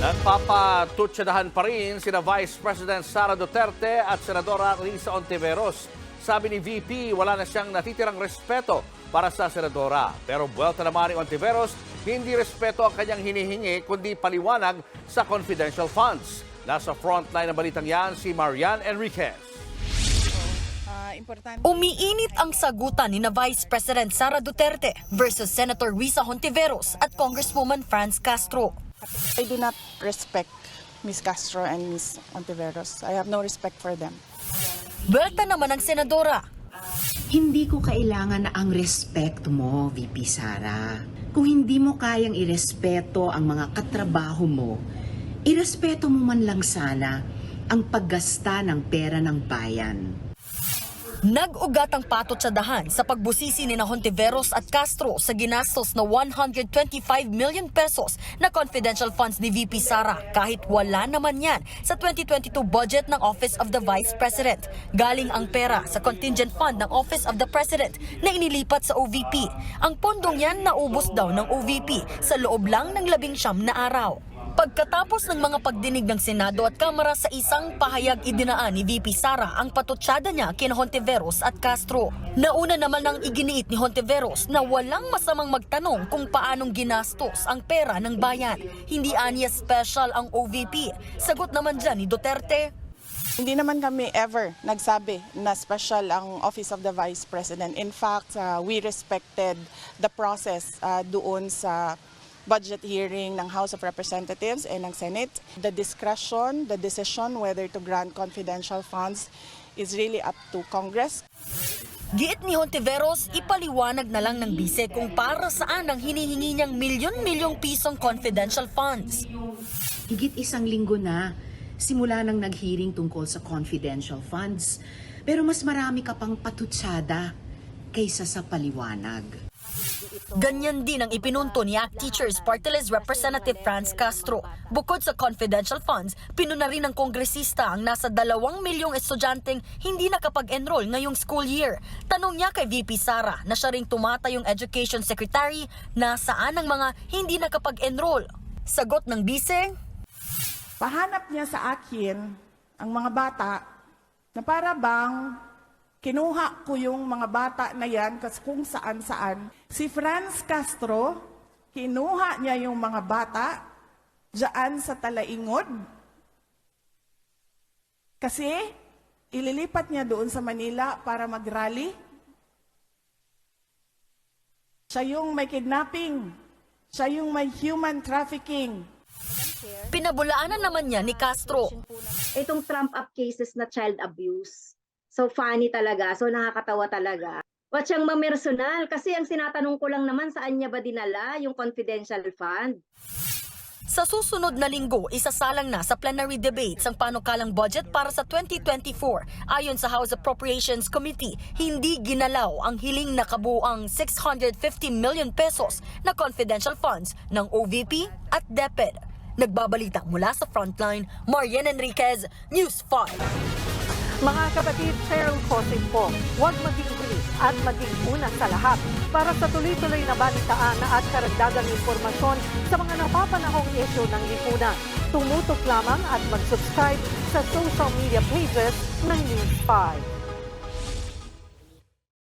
Nagpapatutsadahan pa rin sina Vice President Sara Duterte at Senadora Risa Hontiveros. Sabi ni VP, wala na siyang natitirang respeto para sa senadora. Pero buwelta naman ni Hontiveros, hindi respeto ang kanyang hinihingi kundi paliwanag sa confidential funds. Nasa frontline ng balitang yan si Marian Enriquez. Umiinit ang sagutan ni na Vice President Sara Duterte versus Senator Risa Hontiveros at Congresswoman Franz Castro. I do not respect Ms. Castro and Ms. Hontiveros. I have no respect for them. Buwelta naman ang senadora. Hindi ko kailangan na ang respeto mo, VP Sara. Kung hindi mo kayang irespeto ang mga katrabaho mo, irespeto mo man lang sana ang paggasta ng pera ng bayan. Nag-ugat ang patutsadahan sa pagbusisi ni Hontiveros at Castro sa ginastos na 125 million pesos na confidential funds ni VP Sara kahit wala naman yan sa 2022 budget ng Office of the Vice President. Galing ang pera sa contingent fund ng Office of the President na inilipat sa OVP. Ang pondong yan naubos daw ng OVP sa loob lang ng 19 na araw. Pagkatapos ng mga pagdinig ng Senado at Kamara sa isang pahayag idinaan ni VP Sara ang patutsada niya kina Hontiveros at Castro. Nauna naman ang iginiit ni Hontiveros na walang masamang magtanong kung paanong ginastos ang pera ng bayan. Hindi aniya special ang OVP. Sagot naman dyan ni Duterte. Hindi naman kami ever nagsabi na special ang Office of the Vice President. In fact, we respected the process doon sa budget hearing ng House of Representatives and ng Senate. The discretion, the decision whether to grant confidential funds is really up to Congress. Giit ni Hontiveros, ipaliwanag na lang ng bise kung para saan ang hinihingi niyang milyon-milyong pisong confidential funds. Higit isang linggo na, simula nang nag-hearing tungkol sa confidential funds. Pero mas marami ka pang patutsada kaysa sa paliwanag. Ganyan din ang ipinunto ni ACT Teachers Party List Representative Franz Castro. Bukod sa confidential funds, pinuna rin ng kongresista ang nasa 2 milyong estudyanteng hindi nakapag-enroll ngayong school year. Tanong niya kay VP Sara na siya ring tumatayong Education Secretary na saan ang mga hindi nakapag-enroll. Sagot ng bise, Pahanap niya sa akin ang mga bata na para bang kinuha ko yung mga bata na yan kasi kung saan-saan. Si Franz Castro, kinuha niya yung mga bata dyan sa Talaingod. Kasi ililipat niya doon sa Manila para mag-rally. Siya yung may kidnapping. Siya yung may human trafficking. pinabulaanan naman niya ni Castro. Itong trump-up cases na child abuse. So funny talaga, so nakakatawa talaga. Wag siyang mamersonal kasi ang sinatanong ko lang naman saan niya ba dinala yung confidential fund. Sa susunod na linggo, isasalang na sa plenary debates ang panukalang budget para sa 2024. Ayon sa House Appropriations Committee, hindi ginalaw ang hiling na kabuuang 650 million pesos na confidential funds ng OVP at DepEd. Nagbabalita mula sa Frontline, Marian Enriquez, News 5. Mga kapatid, Cheryl Cosing po, huwag maging bilis at maging una sa lahat para sa tuloy-tuloy na balitaan at karagdagang impormasyon sa mga napapanahong issue ng lipunan. Tumutok lamang at mag-subscribe sa social media pages ng News 5.